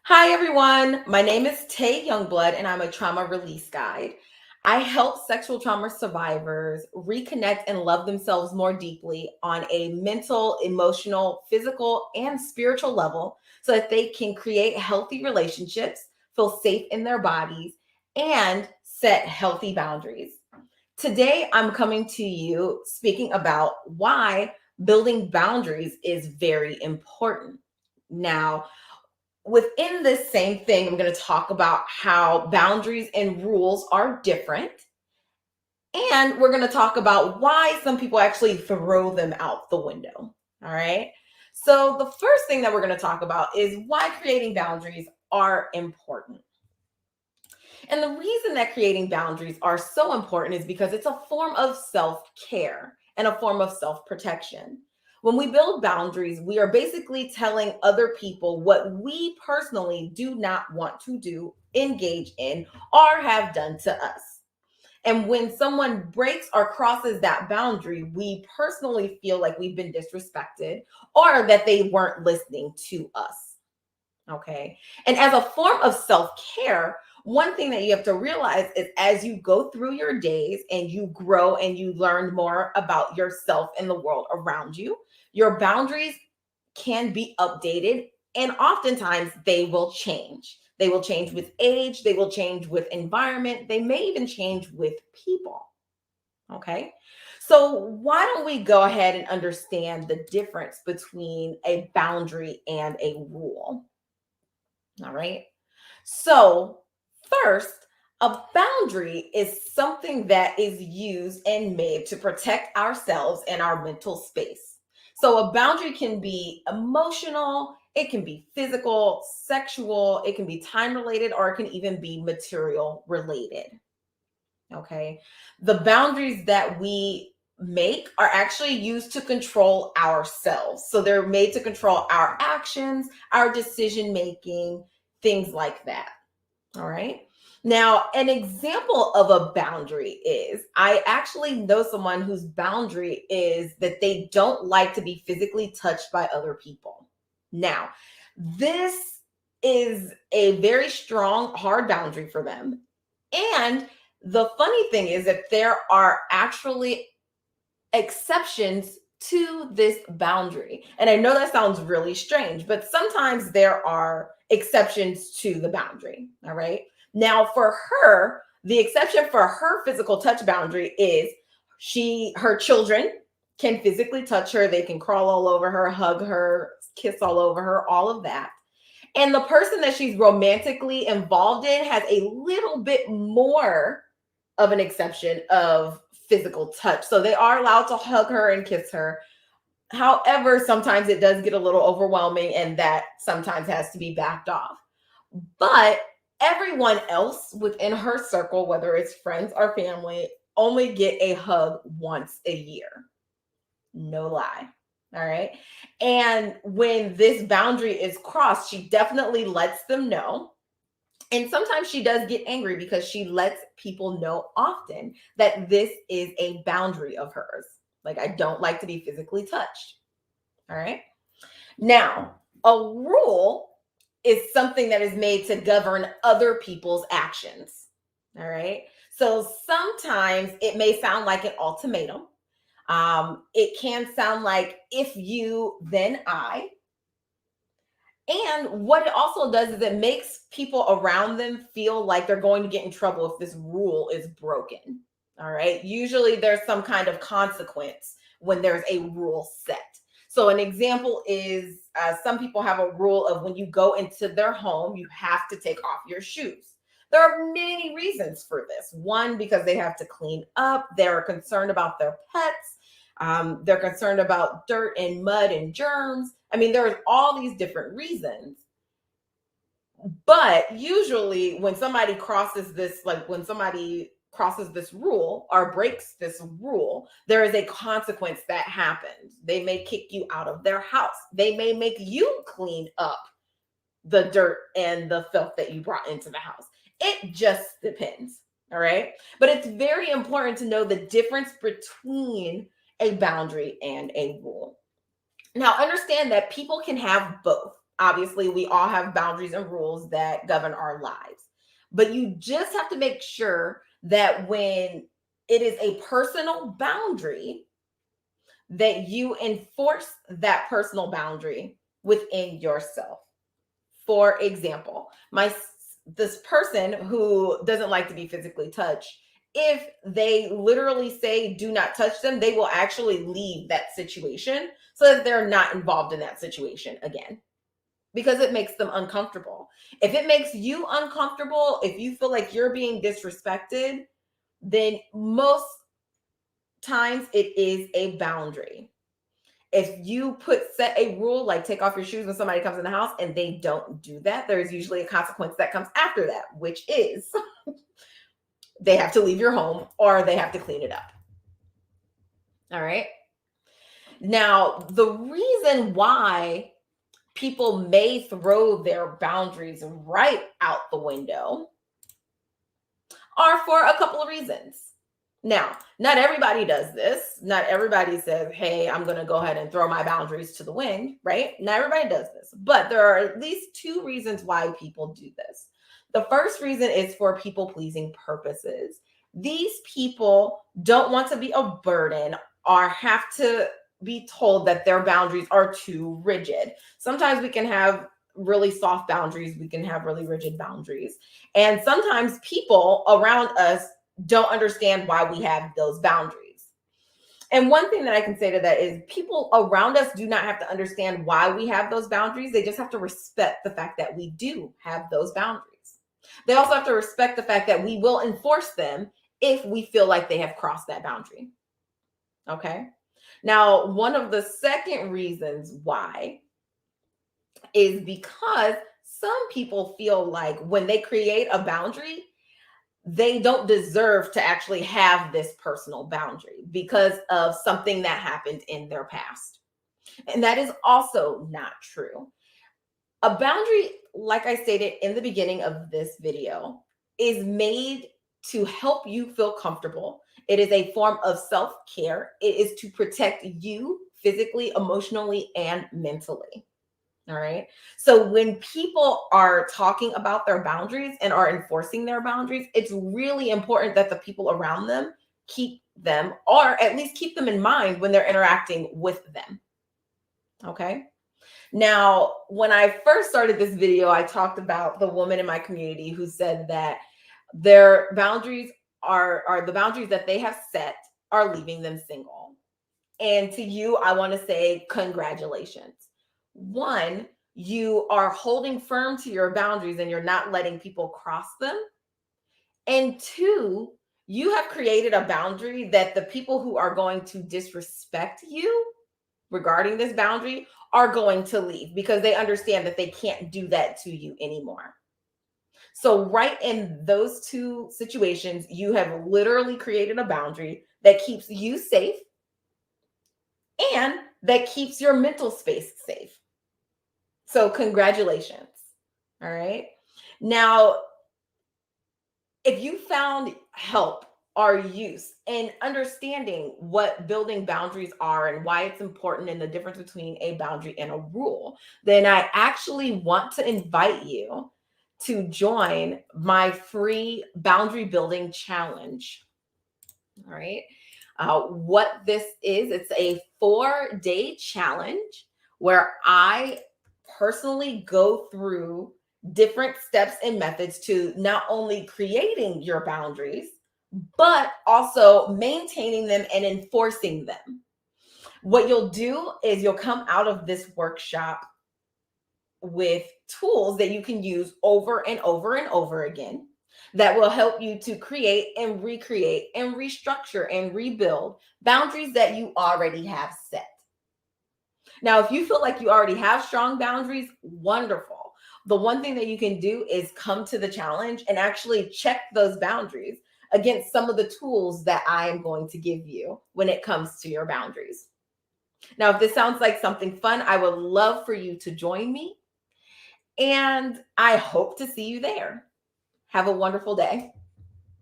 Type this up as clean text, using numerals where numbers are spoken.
Hi, everyone. My name is Tay Youngblood, and I'm a trauma release guide. I help sexual trauma survivors reconnect and love themselves more deeply on a mental, emotional, physical, and spiritual level so that they can create healthy relationships, feel safe in their bodies, and set healthy boundaries. Today, I'm coming to you speaking about why building boundaries is very important. Now, within this same thing, I'm going to talk about how boundaries and rules are different. And we're going to talk about why some people actually throw them out the window. All right. So, the first thing that we're going to talk about is why creating boundaries are important. And the reason that creating boundaries are so important is because it's a form of self care and a form of self protection. When we build boundaries, we are basically telling other people what we personally do not want to do, engage in, or have done to us. And when someone breaks or crosses that boundary, we personally feel like we've been disrespected or that they weren't listening to us. Okay. And as a form of self care, one thing that you have to realize is as you go through your days and you grow and you learn more about yourself and the world around you, your boundaries can be updated and oftentimes they will change. They will change with age, they will change with environment, they may even change with people. Okay. So, why don't we go ahead and understand the difference between a boundary and a rule? All right. So, first, a boundary is something that is used and made to protect ourselves and our mental space. So, a boundary can be emotional, it can be physical, sexual, it can be time related, or it can even be material related. Okay. The boundaries that we make are actually used to control ourselves. So, they're made to control our actions, our decision making, things like that. All right. Now, an example of a boundary is I actually know someone whose boundary is that they don't like to be physically touched by other people. Now, this is a very strong, hard boundary for them. And the funny thing is that there are actually exceptions to this boundary. And I know that sounds really strange, but sometimes there are exceptions to the boundary. All right. Now, for her, the exception for her physical touch boundary is her children can physically touch her. They can crawl all over her, hug her, kiss all over her, all of that. And the person that she's romantically involved in has a little bit more of an exception of physical touch. So they are allowed to hug her and kiss her. However, sometimes it does get a little overwhelming and that sometimes has to be backed off. But everyone else within her circle, whether it's friends or family, only get a hug once a year. No lie. All right. And when this boundary is crossed, she definitely lets them know. And sometimes she does get angry because she lets people know often that this is a boundary of hers. Like, I don't like to be physically touched. All right. Now, a rule is something that is made to govern other people's actions. All right. So sometimes it may sound like an ultimatum. It can sound like if you, then I. And what it also does is it makes people around them feel like they're going to get in trouble if this rule is broken. All right. Usually there's some kind of consequence when there's a rule set. So, an example is some people have a rule of when you go into their home, you have to take off your shoes. There are many reasons for this. One, because they have to clean up, they're concerned about their pets, they're concerned about dirt and mud and germs. I mean, there's all these different reasons. But usually, when somebody crosses this, like when somebody crosses this rule or breaks this rule, there is a consequence that happens. They may kick you out of their house, they may make you clean up the dirt and the filth that you brought into the house. It just depends. All right. But it's very important to know the difference between a boundary and a rule. Now, understand that people can have both. Obviously, we all have boundaries and rules that govern our lives. But you just have to make sure that when it is a personal boundary, that you enforce that personal boundary within yourself. For example, this person who doesn't like to be physically touched, if they literally say do not touch them, they will actually leave that situation so that they're not involved in that situation again, because it makes them uncomfortable. If it makes you uncomfortable, if you feel like you're being disrespected, then most times it is a boundary. If you set a rule like take off your shoes when somebody comes in the house and they don't do that, there's usually a consequence that comes after that, which is they have to leave your home or they have to clean it up. All right. Now, the reason why people may throw their boundaries right out the window are for a couple of reasons. Now, not everybody does this. Not everybody says, hey, I'm going to go ahead and throw my boundaries to the wind, right? Not everybody does this, but there are at least two reasons why people do this. The first reason is for people pleasing purposes. These people don't want to be a burden or have to be told that their boundaries are too rigid. Sometimes we can have really soft boundaries, we can have really rigid boundaries. And sometimes people around us don't understand why we have those boundaries. And one thing that I can say to that is people around us do not have to understand why we have those boundaries. They just have to respect the fact that we do have those boundaries. They also have to respect the fact that we will enforce them if we feel like they have crossed that boundary. Okay. Now, one of the second reasons why is because some people feel like when they create a boundary, they don't deserve to actually have this personal boundary because of something that happened in their past. And that is also not true. A boundary, like I stated in the beginning of this video, is made to help you feel comfortable. It is a form of self-care. It is to protect you physically, emotionally, and mentally. All right. So when people are talking about their boundaries and are enforcing their boundaries, it's really important that the people around them keep them, or at least keep them in mind when they're interacting with them. Okay. Now, when I first started this video, I talked about the woman in my community who said that their boundaries are the boundaries that they have set are leaving them single. And to you, I want to say congratulations. One, you are holding firm to your boundaries and you're not letting people cross them. And two, you have created a boundary that the people who are going to disrespect you regarding this boundary are going to leave because they understand that they can't do that to you anymore. So, right in those two situations, you have literally created a boundary that keeps you safe and that keeps your mental space safe. So congratulations. All right. Now, if you found help or use in understanding what building boundaries are and why it's important and the difference between a boundary and a rule, then I actually want to invite you to join my free boundary building challenge. All right. What this is, it's a 4-day challenge where I personally go through different steps and methods to not only creating your boundaries, but also maintaining them and enforcing them. What you'll do is you'll come out of this workshop with tools that you can use over and over and over again that will help you to create and recreate and restructure and rebuild boundaries that you already have set. Now, if you feel like you already have strong boundaries, wonderful. The one thing that you can do is come to the challenge and actually check those boundaries against some of the tools that I am going to give you when it comes to your boundaries. Now, if this sounds like something fun, I would love for you to join me. And I hope to see you there. Have a wonderful day.